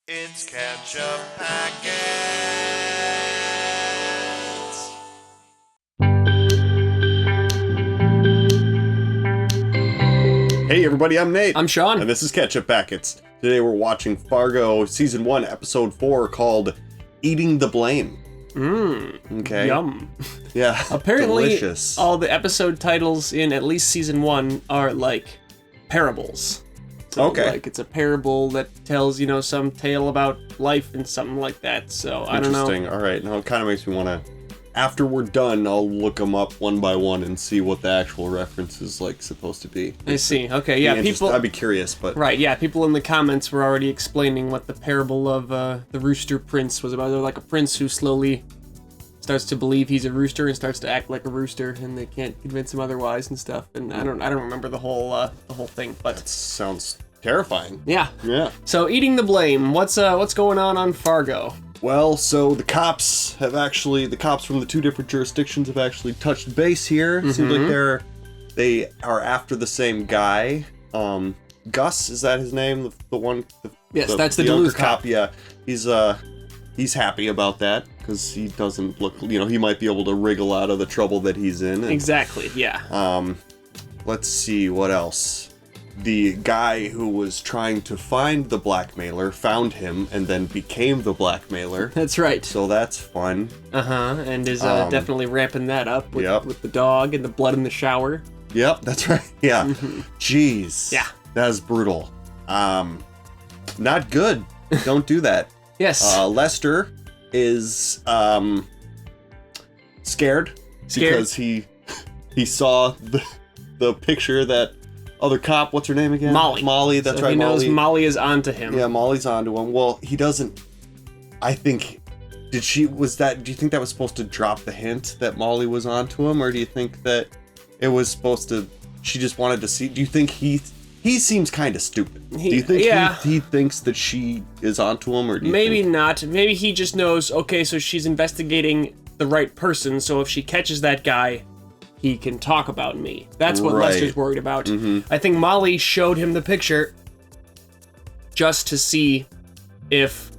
It's Ketchup Packets. Hey everybody, I'm Nate. I'm Sean. And this is Ketchup Packets. Today we're watching Fargo Season 1, Episode 4 called Eating the Blame. Okay. Yum. Yeah, Apparently, delicious. all the episode titles in at least Season 1 are like parables. So, Okay. Like, it's a parable that tells, some tale about life and something like that. So, I don't know. Interesting. All right. Now it kind of makes me want to... After we're done, I'll look them up one by one and see what the actual reference is supposed to be. I see. Okay, yeah, people... I'd be curious, but... Right, yeah, people in the comments were already explaining what the parable of the rooster prince was about. They're like a prince who slowly starts to believe he's a rooster and starts to act like a rooster, and they can't convince him otherwise and stuff. And I don't remember the whole thing, but That sounds terrifying. yeah. Yeah. So eating the blame. What's going on Fargo? Well, so the cops from the two different jurisdictions have actually touched base here. It seems like they are after the same guy. Gus, is that his name? Yes, that's the younger Duluth cop. Yeah, he's happy about that because he doesn't look. He might be able to wriggle out of the trouble that he's in. And, Exactly. Yeah. let's see what else. The guy who was trying to find the blackmailer found him and then became the blackmailer. That's right. So that's fun. And is definitely ramping that up with the dog and the blood in the shower. Yep, that's right. Yeah. Jeez. Yeah. That is brutal. Not good. Don't do that. Yes. Lester is scared because he saw the picture that other cop, what's her name again? Molly, that's so right. He knows Molly is onto him. Yeah, Molly's onto him. Well, he doesn't. I think. Do you think that was supposed to drop the hint that Molly was onto him, or do you think that it was supposed to? She just wanted to see. Do you think he seems kind of stupid? Do you think he thinks that she is onto him, or do you Maybe think... not. Maybe he just knows. Okay, so she's investigating the right person. So if she catches that guy, he can talk about me. That's what Right. Lester's worried about. I think Molly showed him the picture just to see if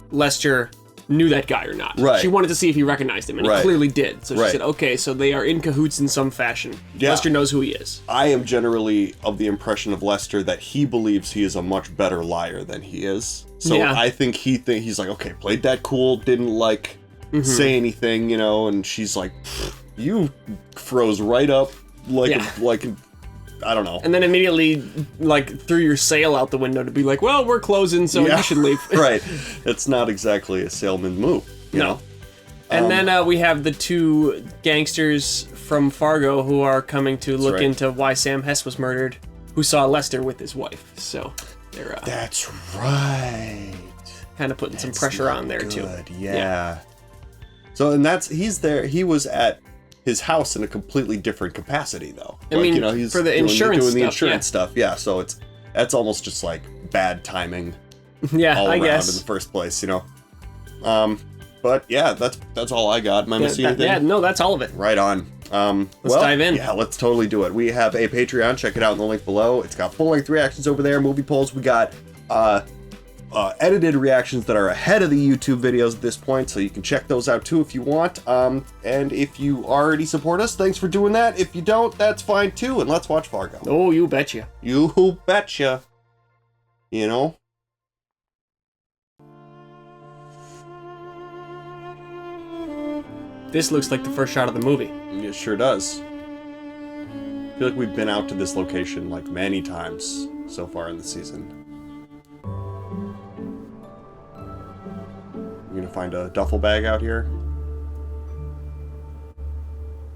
Lester knew that guy or not. Right. She wanted to see if he recognized him, and Right. he clearly did. So she Right. said, okay, so they are in cahoots in some fashion. Yeah. Lester knows who he is. I am generally of the impression of Lester that he believes he is a much better liar than he is. So Yeah. I think he's like, okay, played that cool, didn't say anything, and she's like, you froze right up like I don't know. And then immediately, threw your sail out the window to be like, well, we're closing, so you should leave. Right. It's not exactly a salesman move. You know? And then we have the two gangsters from Fargo who are coming to look right. into why Sam Hess was murdered, who saw Lester with his wife. So they're That's right. kind of putting some pressure on there, too. Yeah. So, and he's there. He was at his house in a completely different capacity, though. He's for the insurance doing the stuff, insurance stuff. Yeah, so that's almost just like bad timing Yeah, all I around guess. in the first place, But yeah, that's all I got. Am I missing anything? Yeah, no, that's all of it. Right on. Let's dive in. Yeah, let's totally do it. We have a Patreon. Check it out in the link below. It's got full-length reactions over there, movie polls. We got edited reactions that are ahead of the YouTube videos at this point, so you can check those out too if you want. And if you already support us, thanks for doing that. If you don't, that's fine too. And let's watch Fargo. Oh, you betcha. You betcha. This looks like the first shot of the movie. It sure does. I feel like we've been out to this location many times so far in the season. You gonna find a duffel bag out here?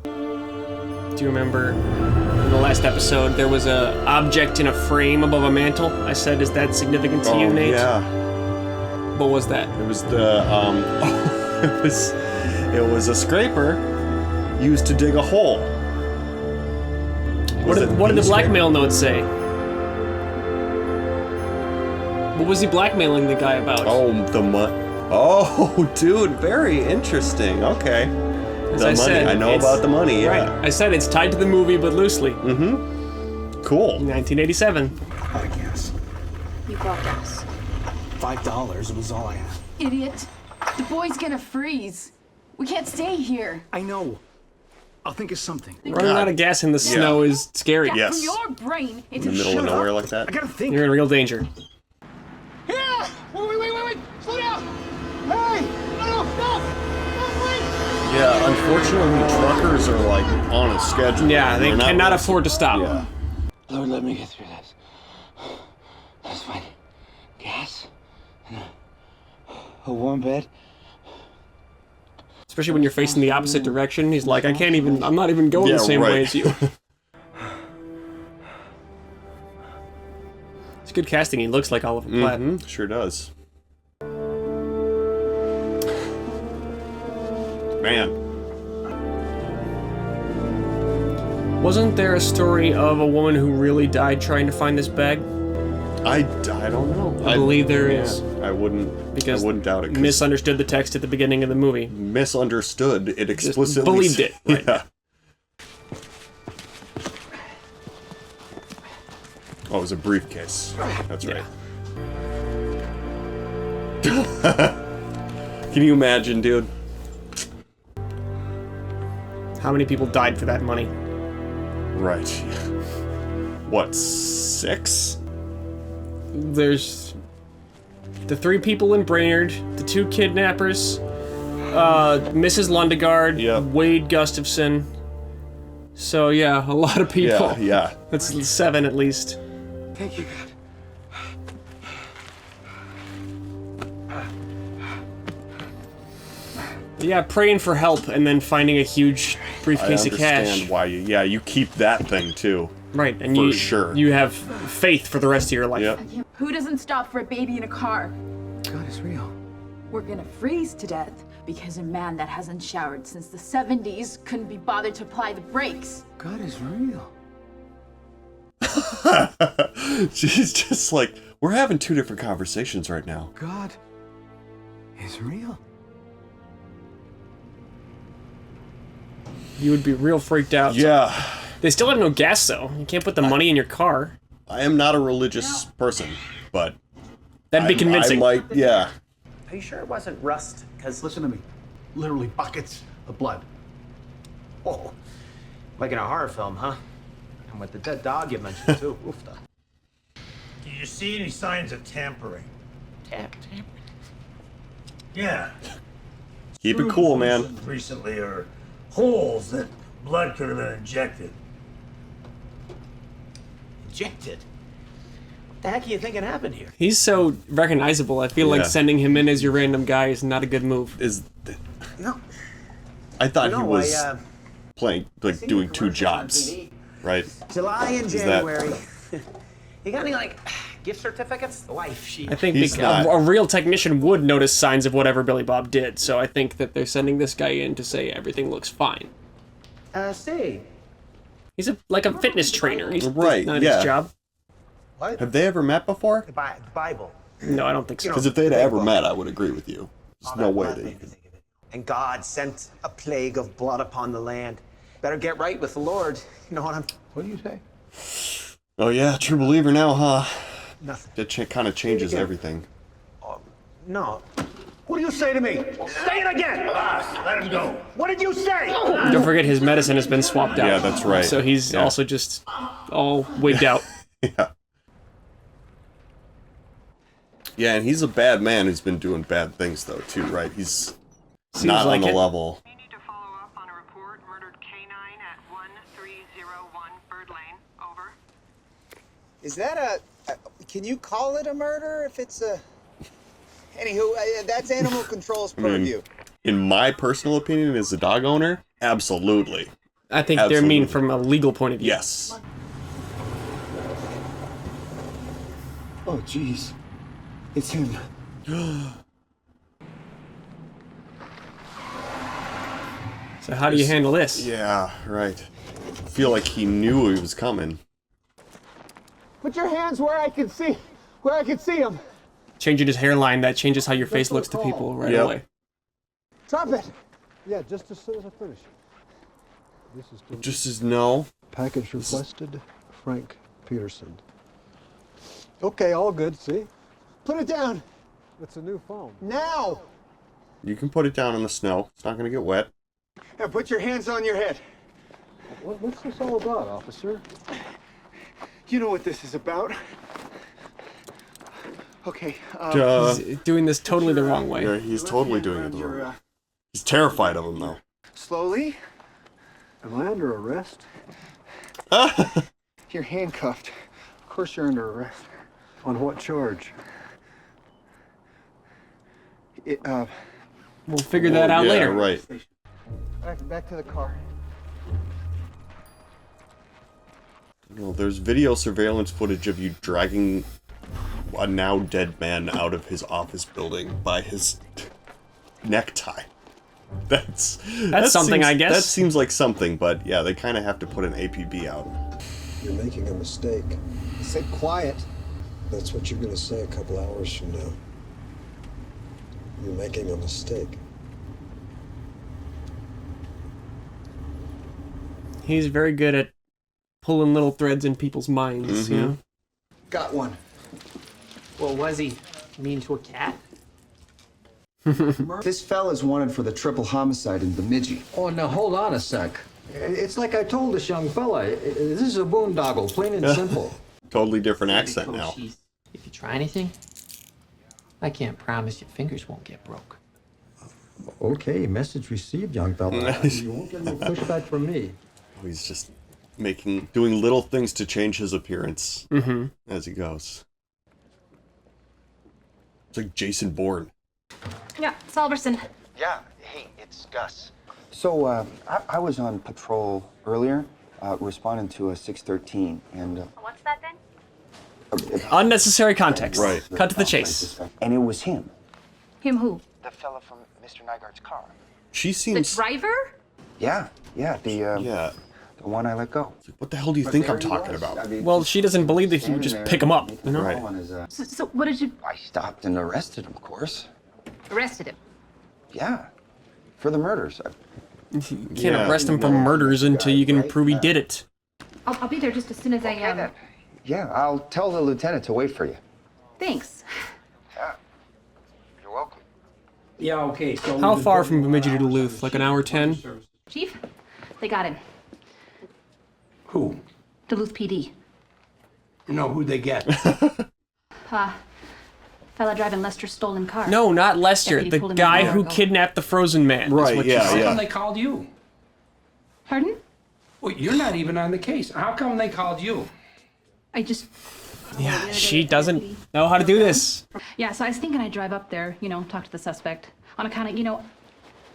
Do you remember in the last episode there was a object in a frame above a mantle? I said, is that significant to you, Nate? Yeah. What was that? It was it was a scraper used to dig a hole. What did the blackmail note say? What was he blackmailing the guy about? Oh, dude, very interesting. Okay. As The I money. said, I know about the money, yeah. Right. I said it's tied to the movie, but loosely. Cool. 1987. Out of gas. You brought gas. $5 was all I asked. Idiot. The boy's gonna freeze. We can't stay here. I know. I'll think of something. Running out of gas in the snow is scary. Get Yes. from your brain In into the middle of nowhere like that. I gotta think. You're in real danger. Yeah! Wait! Slow down! Hey! No! Wait! Yeah, unfortunately, truckers are like on a schedule. Yeah, they They're not cannot like- afford to stop. Yeah. Lord, let me get through this. Let's find gas and a warm bed. Especially when you're facing the opposite direction. He's like, I'm not even going Yeah, the same way right. as you. It's good casting. He looks like Oliver Platt. Sure does. Man. Wasn't there a story of a woman who really died trying to find this bag? I don't know. I believe there is. I wouldn't doubt it. 'Cause Misunderstood the text at the beginning of the movie. misunderstood it explicitly. believed it, right. Yeah. Oh, it was a briefcase. That's right. Can you imagine, dude? How many people died for that money? Right. What, 6? There's the 3 people in Brainerd, the 2 kidnappers, Mrs. Lundegaard, Yep. Wade Gustafson. So yeah, a lot of people. Yeah. That's 7 at least. Thank you, God. Yeah, praying for help and then finding a huge I briefcase of understand cash. why you keep that thing too. Right, and For sure. you have faith for the rest of your life. Yep. Who doesn't stop for a baby in a car? God is real. We're gonna freeze to death because a man that hasn't showered since the 70s couldn't be bothered to apply the brakes. God is real. She's just like, we're having 2 different conversations right now. God is real. You would be real freaked out. Yeah. They still have no gas though. You can't put the money in your car. I am not a religious person, but That'd be convincing. I might, yeah. Are you sure it wasn't rust? Because Listen to me. Literally buckets of blood. oh, like in a horror film, huh? And with the dead dog you mentioned too. Oofta. Do you see any signs of tampering? Tampering. Yeah. Keep it cool, man. Screws recently or holes that blood could have been injected. Injected. What the heck are you thinking happened here? He's so recognizable. I feel Yeah. like sending him in as your random guy is not a good move. No. I thought No, he was I, playing, like, seen doing your 2 commercials on jobs, TV. right? July and that- January. You got any, like, gift certificates? The wife, she... I think He's not. a real technician would notice signs of whatever Billy Bob did, so I think that they're sending this guy in to say everything looks fine. say, He's like a fitness trainer. He's Right, not yeah. his job. what? Have they ever met before? The Bible. No, I don't think so. Because if they'd ever met, I would agree with you. There's no way that you could. And God sent a plague of blood upon the land. Better get right with the Lord. You know what I'm... What do you say? Oh yeah, true believer now, huh? Nothing. That kind of changes everything. No. What do you say to me? Say it again! Boss, let him go. What did you say? Don't forget his medicine has been swapped out. Yeah, that's right. So he's Yeah. also just all wigged out. Yeah. Yeah, and he's a bad man who's been doing bad things though too, right? He's not like on the it. level. We need to follow up on a report. Murdered canine at 1301 Bird Lane. Over. Is that a can you call it a murder if it's a... Anywho, that's animal control's purview. In my personal opinion, as a dog owner, absolutely. I think they're mean Absolutely. from a legal point of view. Yes. Oh, jeez. It's him. So how do you handle this? Yeah, right. I feel like he knew he was coming. Put your hands where I can see him. Changing his hairline, that changes how your face looks to people right Yep. away. Drop it. Yeah, just as soon as I finish. This is the Just as no. package requested, Frank Peterson. Okay, all good, see? Put it down. It's a new phone. Now! You can put it down in the snow. It's not gonna get wet. Now put your hands on your head. What's this all about, officer? You know what this is about. Okay, He's doing this totally the wrong way. Yeah, he's totally doing it the wrong way. He's terrified of him, though. slowly. Am I under arrest? You're handcuffed. Of course you're under arrest. On what charge? We'll figure that out later. Right. Back to the car. Well, there's video surveillance footage of you dragging a now dead man out of his office building by his necktie. That's something, I guess. That seems like something, but yeah, they kind of have to put an APB out. You're making a mistake. Sit quiet. That's what you're gonna say a couple hours from now. You're making a mistake. He's very good at pulling little threads in people's minds, you know? Got one. Well, was he mean to a cat? This fella's wanted for the triple homicide in Bemidji. Oh, now hold on a sec. It's like I told this young fella. This is a boondoggle, plain and simple. Totally different accent now. If you try anything, I can't promise your fingers won't get broke. Okay, message received, young fella. You won't get no pushback from me. He's just doing little things to change his appearance as he goes. It's like Jason Bourne. Yeah, Salverson. Yeah, hey, it's Gus. So, I was on patrol earlier, responding to a 613, and... What's that then? Unnecessary context. Right. Cut to the chase. And it was him. Him who? The fella from Mr. Nygaard's car. She The seems... driver? Yeah, the one I let go. What the hell do you think I'm talking about? Well, she doesn't believe that he would just pick him up, you know? Right. So what did you... I stopped and arrested him, of course. Arrested him? Yeah, for the murders. You can't arrest him for murders until you can prove he did it. I'll be there just as soon as I, Yeah, I'll tell the lieutenant to wait for you. Thanks. Yeah, you're welcome. Yeah, okay, so... How far from Bemidji to Duluth? Like an hour 10? Chief, they got him. Who? Duluth PD. You know who they get? Fella driving Lester's stolen car. No, not Lester. Deputy The pulled him guy in who Fargo. kidnapped the frozen man. Right, How How come they called you? Pardon? Well, you're not even on the case. How come they called you? I just... Yeah, she doesn't know how to do this. Yeah, so I was thinking I'd drive up there, talk to the suspect. On account of,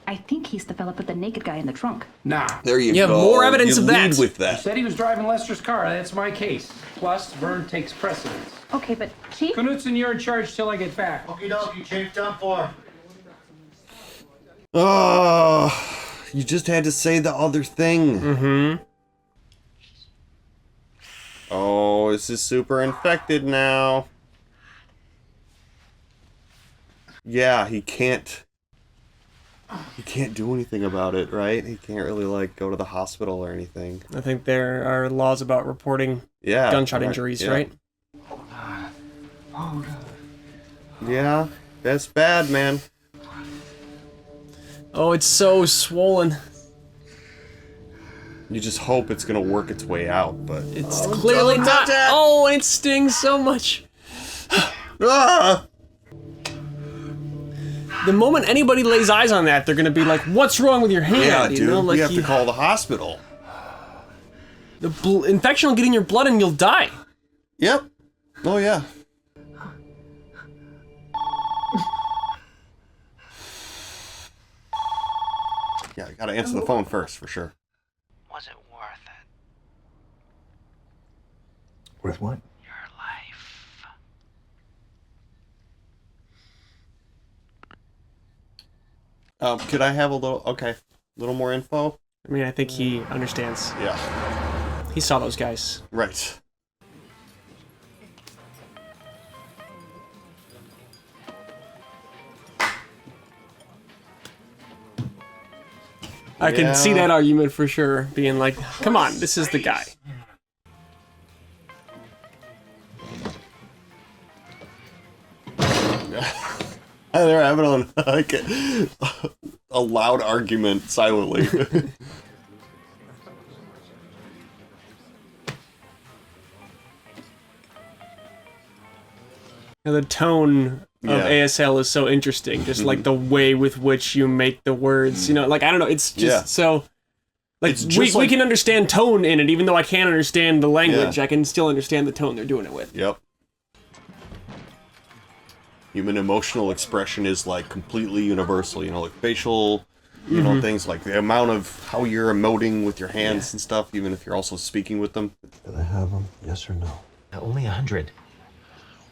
I think he's the fella put the naked guy in the trunk. Nah. There you go. You have more evidence You of that. lead with You that. said he was driving Lester's car. That's my case. Plus, Vern takes precedence. Okay, but Chief? Knutson, you're in charge till I get back. Okie dokie, Chief, done for. Oh, you just had to say the other thing. Oh, this is super infected now. Yeah, he can't do anything about it, right? He can't really, go to the hospital or anything. I think there are laws about reporting Yeah. gunshot injuries, yeah. right? Yeah, that's bad, man. Oh, it's so swollen. You just hope it's gonna work its way out, but... It's clearly not. Oh, and it stings so much. Ah! The moment anybody lays eyes on that, they're gonna be like, "What's wrong with your hand?" Yeah, dude, Like you have to call the hospital. The infection will get in your blood and you'll die. Yep. Oh, yeah. Yeah, I gotta answer the phone first, for sure. Was it worth it? Worth what? Your life. Could I have a little more info? I mean, I think he understands. Yeah. He saw those guys. Right. I can see that argument for sure, being like, "Come on, this is the guy." they're having like a loud argument silently. The tone of ASL is so interesting. Just like the way with which you make the words. You know, like I don't know. It's just so. Like we can understand tone in it, even though I can't understand the language. I can still understand the tone they're doing it with. Yep. Human emotional expression is like completely universal. You know, like facial, you know, things like the amount of how you're emoting with your hands and stuff, even if you're also speaking with them. Do they have them? Yes or no? Only 100.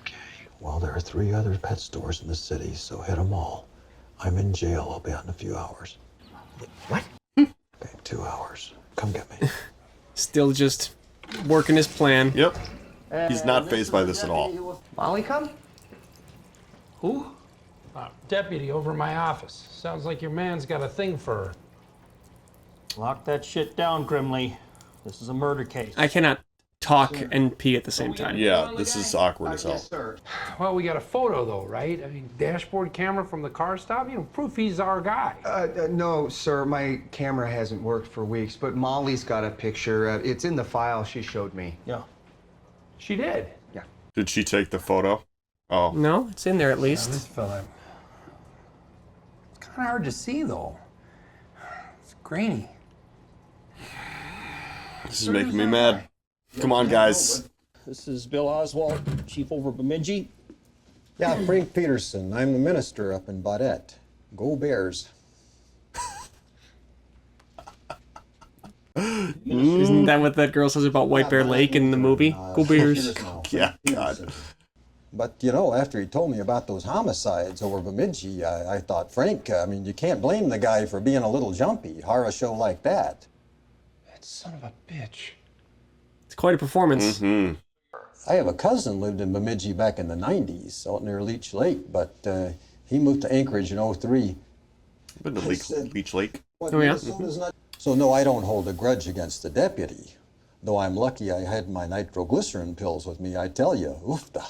Okay. Well, there are 3 other pet stores in the city, so hit them all. I'm in jail. I'll be out in a few hours. What? Okay, 2 hours. Come get me. Still just working his plan. Yep. He's not fazed by this at all. Molly come? Who? Deputy over my office. Sounds like your man's got a thing for her. Lock that shit down, Grimley. This is a murder case. I cannot talk and pee at the same time. Yeah, this is awkward as hell. Well, we got a photo though, right? I mean, dashboard camera from the car stop. You know, proof he's our guy. No, sir. My camera hasn't worked for weeks, but Molly's got a picture. It's in the file she showed me. Yeah. She did? Yeah. Did she take the photo? Oh. No, it's in there at least. This fella. It's kind of hard to see though. It's grainy. This is making me mad. Come on, guys. This is Bill Oswald, chief over Bemidji. Yeah, Frank Peterson. I'm the minister up in Baudette. Go Bears. Isn't that what that girl says about White Bear Lake in the movie? Go Bears. Yeah, God. But, you know, after he told me about those homicides over Bemidji, I thought, Frank, I mean, you can't blame the guy for being a little jumpy. Horror show like that. That son of a bitch. It's quite a performance. I have a cousin lived in Bemidji back in the 90s, out near Leech Lake, but he moved to Anchorage in '03. Been to Leech Lake. Oh, yeah? So, no, I don't hold a grudge against the deputy. Though I'm lucky I had my nitroglycerin pills with me, I tell you, oofda.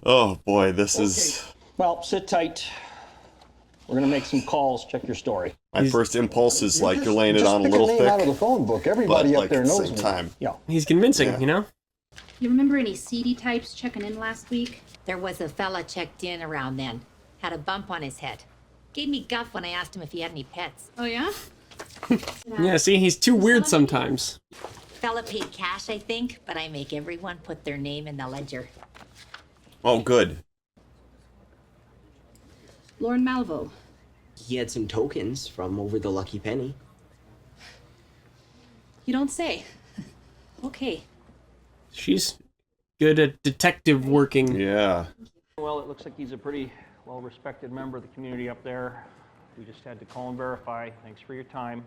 Oh, boy, this is... Well, sit tight. We're gonna make some calls. Check your story. My first impulse is like you're laying it on a little thick. Out of the phone book. Everybody up there knows me. Time. Yeah. He's convincing, you know? You remember any CD types checking in last week? There was a fella checked in around then. Had a bump on his head. Gave me guff when I asked him if he had any pets. Oh, yeah? Yeah, see, he's too weird sometimes. Fella paid cash, I think, but I make everyone put their name in the ledger. Oh, good. Lauren Malvo. He had some tokens from over the Lucky Penny. You don't say. Okay. She's good at detective working. Yeah. Well, it looks like he's a pretty well-respected member of the community up there. We just had to call and verify. Thanks for your time.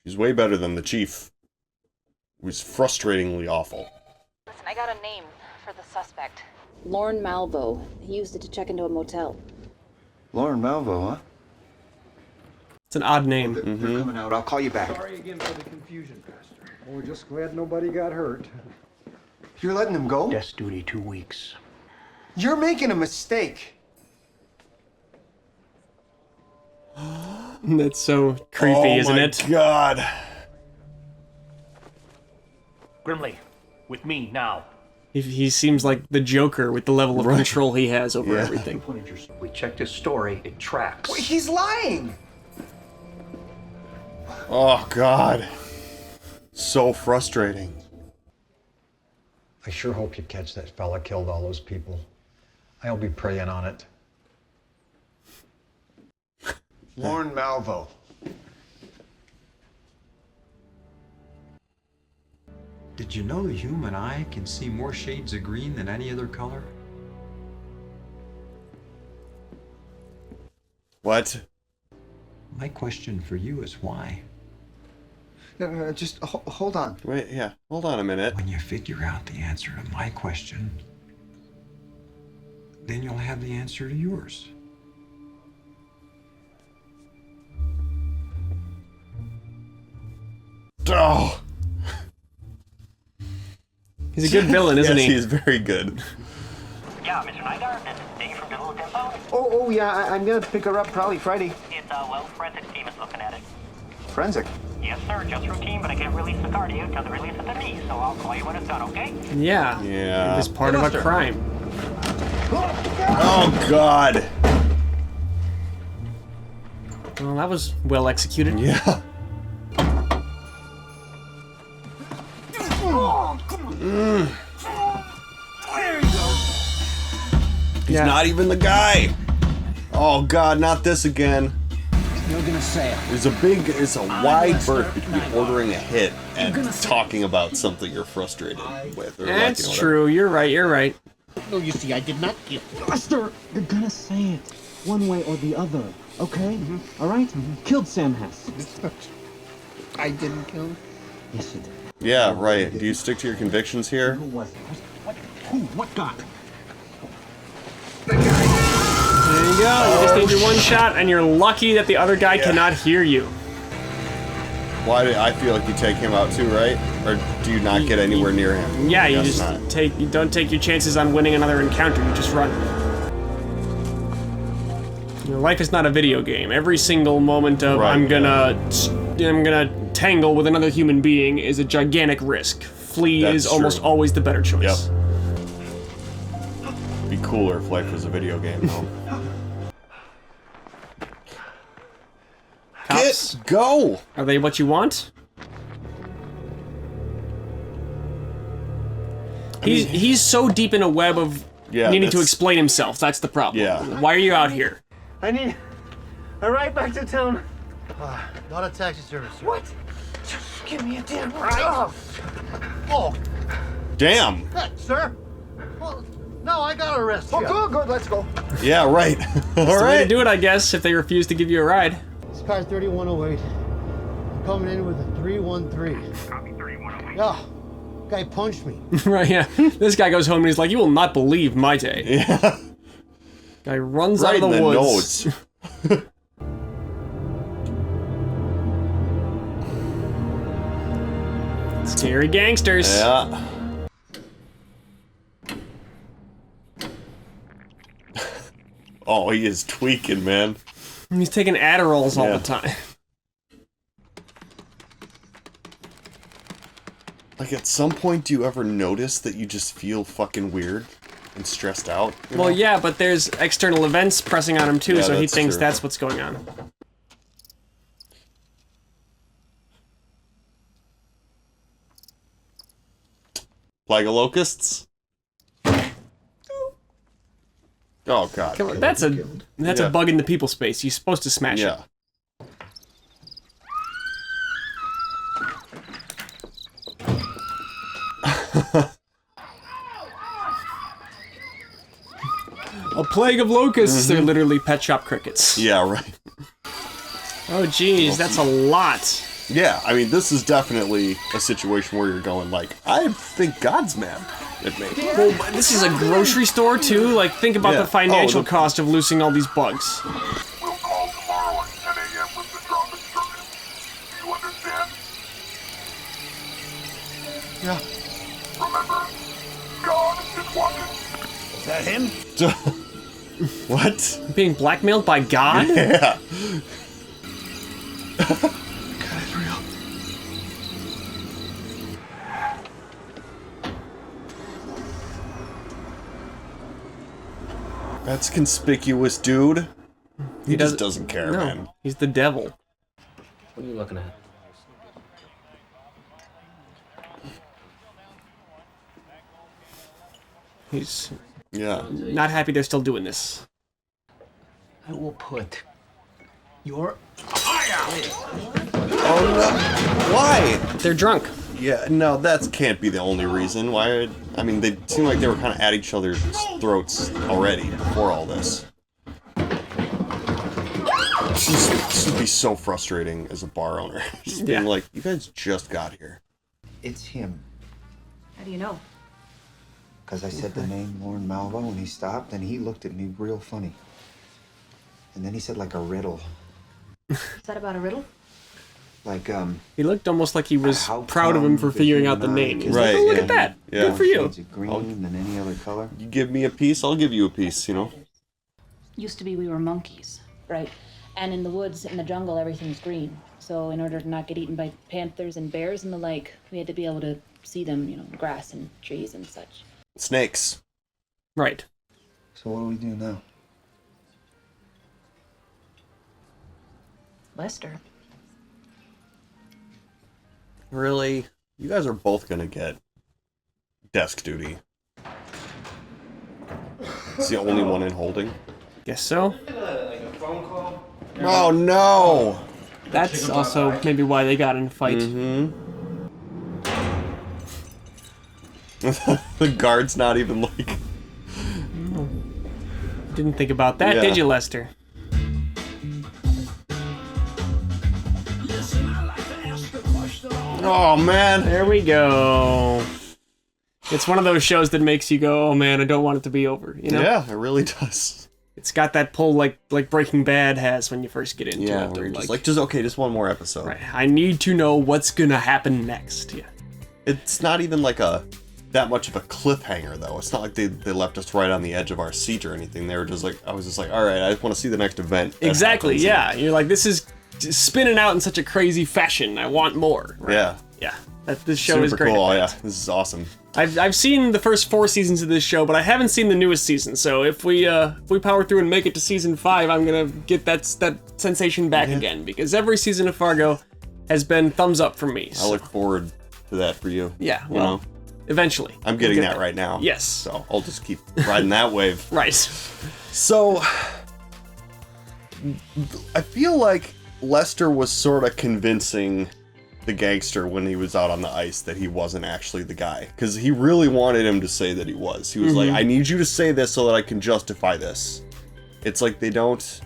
She's way better than the chief. It was frustratingly awful. Listen, I got a name for the suspect. Lauren Malvo. He used it to check into a motel. Lauren Malvo, huh? It's an odd name. They're coming out. I'll call you back. Sorry again for the confusion, Pastor. We're just glad nobody got hurt. You're letting him go? Desk duty 2 weeks. You're making a mistake. That's so creepy, isn't it? Oh my God. Grimley, with me now. He seems like the Joker with the level of control he has over everything. We checked his story. It tracks. Wait, he's lying. Oh, God. So frustrating. I sure hope you catch that fella killed all those people. I'll be praying on it. Lauren Malvo. Did you know the human eye can see more shades of green than any other color? What? My question for you is why? No, just hold on. Wait, yeah. Hold on a minute. When you figure out the answer to my question, then you'll have the answer to yours. Oh. He's a good villain, isn't yes, he? He's very good. Yeah, Mr. Nygaard, this is Dave from Little Tempo. Oh, yeah, I'm gonna pick her up probably Friday. It's, well, forensics team is looking at it. Forensic? Yes, sir, just routine, but I can't release the car to you until they release it to me, so I'll call you when it's done, okay? Yeah. Yeah. It was part of a crime. Oh, God. Well, that was well executed. Yeah. He's not even the guy. Oh God, not this again. You're gonna say it. There's a wide berth between ordering a hit and talking about something you're frustrated with. Or That's like, true. You're right. You're right. No, you see, I did not kill. Buster, you're gonna say it. One way or the other, okay? All right? Killed Sam Hess. I didn't kill him? Yes, you did. Yeah, right. Do you stick to your convictions here? Who was it? What guy? There you go. You just need your one shot, and you're lucky that the other guy cannot hear you. Why do I feel like you take him out too, right? Or do you not get anywhere near him? Yeah, you Guess just not. you don't take your chances on winning another encounter. You just run. Your life is not a video game. Every single moment of I'm gonna tangle with another human being is a gigantic risk. Flee That's is almost true. always the better choice. Yep. Be cooler if life was a video game, though. Cops, go! Are they what you want? He's so deep in a web of needing to explain himself. That's the problem. Yeah. Why are you out here? I need a ride back to town. Not a taxi service, sir. What? Just give me a damn ride. Oh. Damn. Sir? Well, no, I got arrested. Oh, good, let's go. Yeah, right. That's the way to do it, I guess, if they refuse to give you a ride. This car's 3108. I'm coming in with a 313. Copy 3108. Yeah. Guy punched me. Right, yeah. This guy goes home and he's like, you will not believe my day. Yeah. Guy runs out of the woods. Scary gangsters. Yeah. Oh, he is tweaking, man. He's taking Adderalls all the time. Like, at some point, do you ever notice that you just feel fucking weird and stressed out? You know? Well, yeah, but there's external events pressing on him too, Yeah, so he that's thinks true. that's what's going on. Plague of locusts? Oh, God. Come on, that's a bug in the people space. You're supposed to smash it. A plague of locusts. They're literally pet shop crickets. Yeah, right. Oh, geez, that's a lot. Yeah, I mean, this is definitely a situation where you're going, like, I think God's mad at me. Well, this is a grocery store, too. Like, think about Yeah. the financial Oh, cost of losing all these bugs. We'll call tomorrow at 10 a.m. with the drop instructions. Do you understand? Yeah. Remember, God is watching. Is that him? What? Being blackmailed by God? Yeah. That's conspicuous, dude. He just doesn't care, no, man. He's the devil. What are you looking at? He's not happy they're still doing this. I will put your Oh no! Why? They're drunk. Yeah, no, that can't be the only reason. Why? I mean, they seem like they were kind of at each other's throats already before all this. This would be so frustrating as a bar owner. Just being like, you guys just got here. It's him. How do you know? Because I said the name Lorne Malvo and he stopped and he looked at me real funny. And then he said like a riddle. Is that about a riddle? Like, He looked almost like he was how proud of him for come figuring the out the name. He's Right, like, oh, look yeah. at that. Yeah. Good for you. shades of green than any other color? You give me a piece, I'll give you a piece, you know? Used to be we were monkeys, right? And in the woods, in the jungle, everything's green. So in order to not get eaten by panthers and bears and the like, we had to be able to see them, you know, grass and trees and such. Snakes. Right. So what do we do now? Lester. Really? You guys are both gonna get desk duty. It's the only one in holding. Guess so. Like a phone call? Oh no! That's also maybe why they got in a fight. The guard's not even like... Didn't think about that, Yeah. did you, Lester? Oh man! There we go. It's one of those shows that makes you go, oh man, I don't want it to be over, you know? Yeah, it really does. It's got that pull like Breaking Bad has when you first get into Yeah, it. where They're you're just one more episode. Right, I need to know what's gonna happen next. Yeah. It's not even like that much of a cliffhanger though. It's not like they left us right on the edge of our seat or anything. They were just like, I was just like, all right, I just want to see the next event. that Exactly, happens. yeah. You're like, this is spinning out in such a crazy fashion. I want more. Right? Yeah. Yeah. This show Super is great. cool. at Yeah, that. this is awesome. I've seen the first 4 seasons of this show, but I haven't seen the newest season. So if we power through and make it to season 5, I'm gonna get that sensation back again, because every season of Fargo has been thumbs up for me. I So. look forward to that for you. Yeah, you well, know? eventually. I'm getting We'll get that there. right now. Yes. So I'll just keep riding that wave. Right. So I feel like Lester was sort of convincing the gangster when he was out on the ice that he wasn't actually the guy, because he really wanted him to say that he was. He was like, I need you to say this so that I can justify this. It's like they don't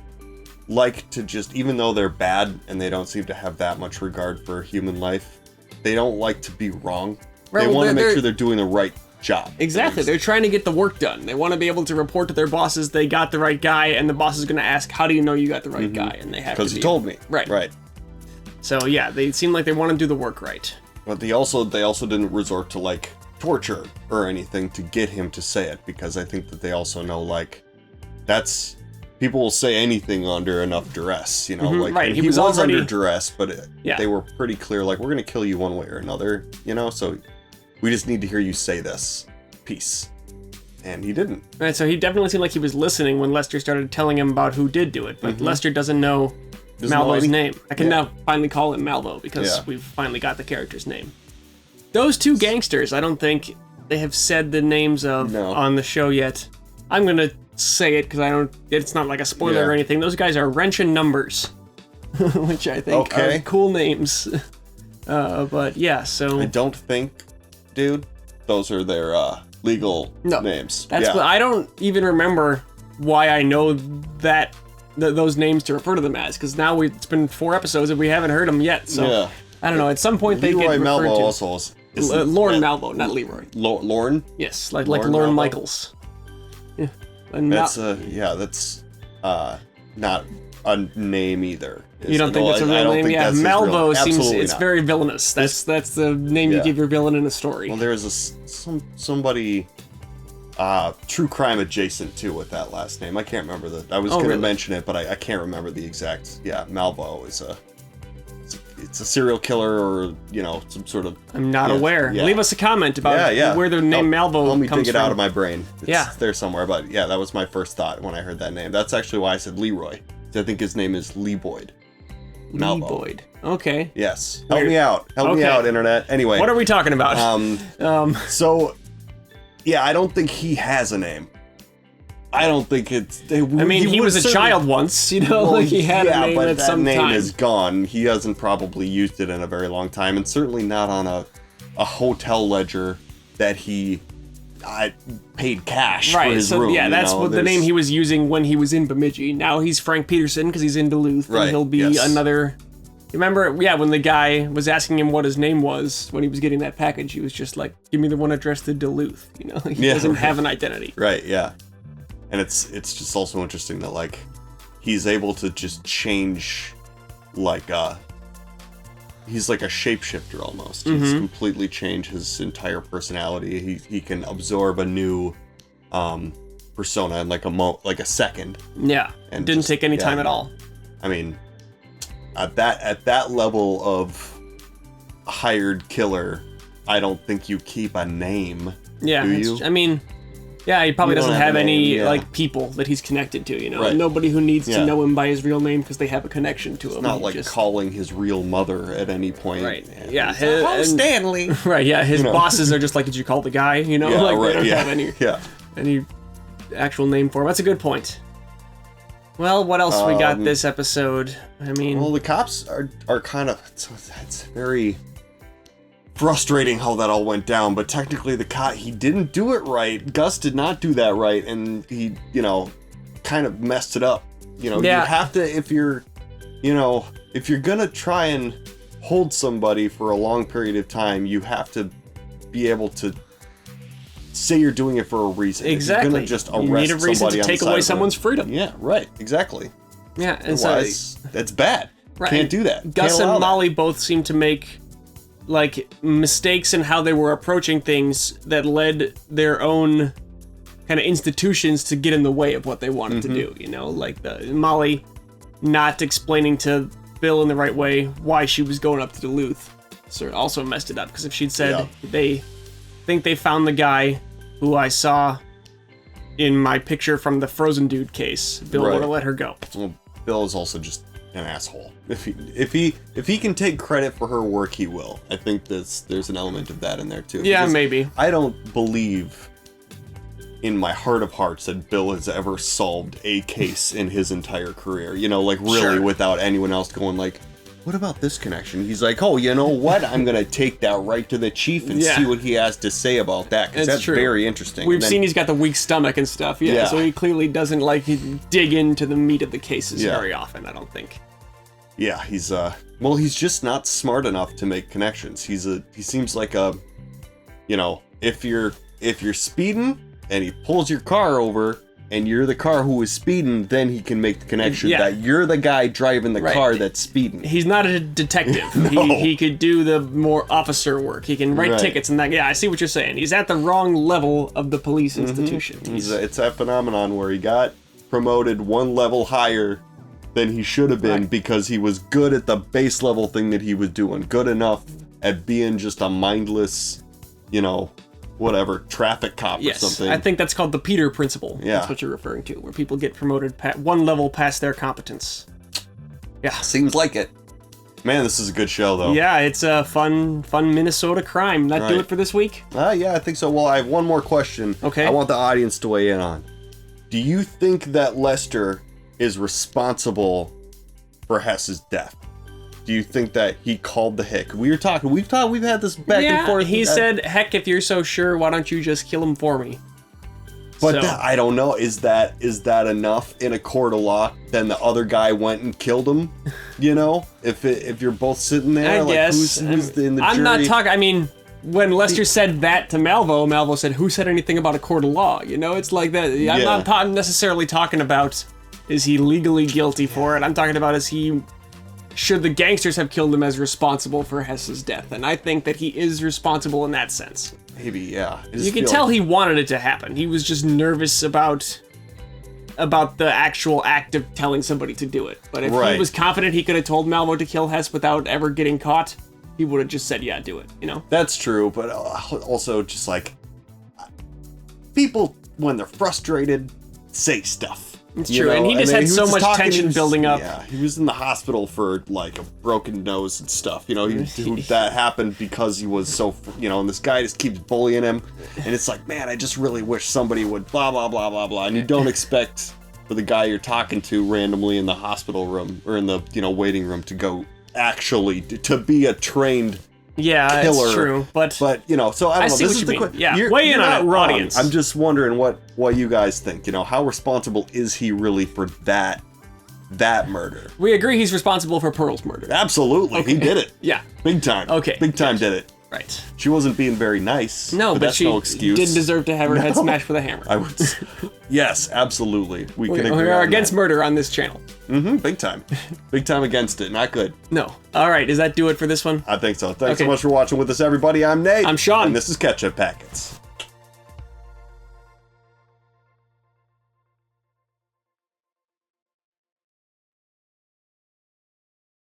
like to just, even though they're bad and they don't seem to have that much regard for human life, they don't like to be wrong. Right, They well, want to make they're- sure they're doing the right job. Exactly. They're trying to get the work done. They want to be able to report to their bosses they got the right guy, and the boss is going to ask, how do you know you got the right guy? And they have to Because be... he told me. Right. Right. So yeah, they seem like they want to do the work right. But they also didn't resort to like torture or anything to get him to say it, because I think that they also know like that's people will say anything under enough duress, you know. Like right. and He he was was already- under duress, but Yeah. they were pretty clear. Like, we're gonna kill you one way or another, you know. So we just need to hear you say this. Peace. And he didn't. Right. So he definitely seemed like he was listening when Lester started telling him about who did do it, but Lester doesn't know Doesn't know Malvo's any- name. I can Yeah. now finally call him Malvo because Yeah. we've finally got the character's name. Those two gangsters, I don't think they have said the names of on the show yet. I'm gonna say it because it's not like a spoiler Yeah. or anything. Those guys are Wrench and Numbers, which I think are cool names. But yeah, so I don't think, dude, those are their legal names. That's yeah. what I don't even remember why I know that those names to refer to them as, because now it's been 4 episodes and we haven't heard them yet. So Yeah. I don't know. At some point they get Leroy referred Malvo to. also is Lorne Malvo, not Leroy. Lorne? Yes, like Lorne Lorne Malvo? Michaels. Yeah, and That's that's not a name either. you don't think that's a real name? Yeah, Malvo seems Absolutely it's not. very villainous. That's the name you Yeah. give your villain in a story. Well, there's somebody true crime adjacent too with that last name. I can't remember I was gonna really? mention it, but I can't remember the exact. Yeah, Malvo is it's a serial killer, or some sort of. I'm not aware. Yeah. Leave us a comment about where the name Malvo Help me comes dig it from. out of my brain. It's Yeah. there somewhere, but yeah, that was my first thought when I heard that name. That's actually why I said Leroy. I think his name is Lee Boyd. Malvo. Lee Boyd. Okay. Yes. Help me out. Help me out, internet. Anyway. What are we talking about? So, yeah, I don't think he has a name. I don't think it's. I mean, he was a child once, like he had a name but at that some name time. is gone. He hasn't probably used it in a very long time, and certainly not on a hotel ledger that he paid cash for his so room. yeah, that's you know? what the name he was using when he was in Bemidji. Now he's Frank Peterson because he's in Duluth, Right, and he'll be yes. another. Remember, yeah, when the guy was asking him what his name was when he was getting that package, he was just like, "Give me the one addressed to Duluth." He doesn't have an identity. Right. Yeah. And it's just also interesting that like he's able to just change like he's like a shapeshifter almost. He's completely changed his entire personality. He can absorb a new persona in like a second. Yeah, and didn't take any time at all. I mean, at that level of hired killer, I don't think you keep a name. Yeah, do you? I mean, yeah, he probably You don't doesn't have have a name, any yeah. like people that he's connected to. You know, Right. nobody who needs Yeah. to know him by his real name because they have a connection to him. It's not He like just- calling his real mother at any point. Right. And Yeah. he's like, "Oh, and- Stanley. Right. Yeah. His You know. bosses are just like, did you call the guy? You know, Yeah, like right, they don't yeah, have any yeah. any actual name for him. That's a good point. Well, what else we got this episode? I mean, well, the cops are kind of it's very frustrating how that all went down. But technically, he didn't do it right. Gus did not do that right, and he kind of messed it up. You have to if you're gonna try and hold somebody for a long period of time, you have to be able to say you're doing it for a reason. Exactly. If you're gonna just arrest You need a reason somebody to on the take side away of the someone's road. freedom. Yeah, right. Exactly. Yeah, and Otherwise, that's bad. Right. Can't do that. Gus Can't allow and that. Molly both seem to make like mistakes in how they were approaching things that led their own kind of institutions to get in the way of what they wanted to do. You know, like Molly not explaining to Bill in the right way why she was going up to Duluth. So it also messed it up because if she'd said they think they found the guy who I saw in my picture from the frozen dude case, Bill would have let her go. Well, Bill is also just an asshole. If he can take credit for her work, he will. I think there's an element of that in there too. Yeah, Because maybe. I don't believe in my heart of hearts that Bill has ever solved a case in his entire career. You know, like really Sure. without anyone else going like, what about this connection? He's like, oh, you know what? I'm gonna take that right to the chief and Yeah. see what he has to say about that because It's that's true. very interesting. We've And then- seen he's got the weak stomach and stuff, yeah. So he clearly doesn't like dig into the meat of the cases Yeah. very often, I don't think. Yeah, he's just not smart enough to make connections. He seems like if you're speeding and he pulls your car over and you're the car who is speeding, then he can make the connection that you're the guy driving the car that's speeding. He's not a detective. No. He could do the more officer work. He can write Right. tickets and that. Yeah, I see what you're saying. He's at the wrong level of the police institution. It's that phenomenon where he got promoted one level higher than he should have been because he was good at the base level thing that he was doing. Good enough at being just a mindless, whatever, traffic cop or something. I think that's called the Peter principle. Yeah. That's what you're referring to, where people get promoted one level past their competence. Yeah. Seems like it. Man, this is a good show, though. Yeah, it's a fun Minnesota crime. That do Right. it for this week? Yeah, I think so. Well, I have one more question. Okay. I want the audience to weigh in on. Do you think that Lester is responsible for Hess's death? Do you think that he called the hick? We've had this back and forth. He said, heck, if you're so sure, why don't you just kill him for me? But I don't know. Is that enough in a court of law? Then the other guy went and killed him. If you're both sitting there, I guess. who's in the jury? I'm not talking. I mean, when Lester said that to Malvo, Malvo said, "Who said anything about a court of law?" It's like that. I'm not necessarily talking about is he legally guilty for it. I'm talking about should the gangsters have killed him as responsible for Hess's death? And I think that he is responsible in that sense. Maybe, yeah. You can tell he wanted it to happen. He was just nervous about the actual act of telling somebody to do it. But if he was confident he could have told Malvo to kill Hess without ever getting caught, he would have just said, yeah, do it, That's true, but also just like people, when they're frustrated, say stuff. It's true, and he just had so much tension building up. Yeah, he was in the hospital for like a broken nose and stuff. That happened because he was so, and this guy just keeps bullying him. And it's like, man, I just really wish somebody would blah, blah, blah, blah, blah. And you don't expect for the guy you're talking to randomly in the hospital room or in the, waiting room to go actually to be a trained yeah, killer. It's true, but so I don't know. See This what is you the mean. Yeah, you're weigh in not on it, wrong. audience. I'm just wondering what you guys think. How responsible is he really for that murder? We agree he's responsible for Pearl's murder. Absolutely, he did it. Yeah, big time. Okay, big time did it. Right. She wasn't being very nice. No, but that's she no excuse. didn't deserve to have her head smashed with a hammer. I would. Yes, absolutely. We can We agree are on against that. murder on this channel. Big time. Big time against it. Not good. No. All right, does that do it for this one? I think so. Thanks so Okay. much for watching with us, everybody. I'm Nate. I'm Sean. And this is Ketchup Packets.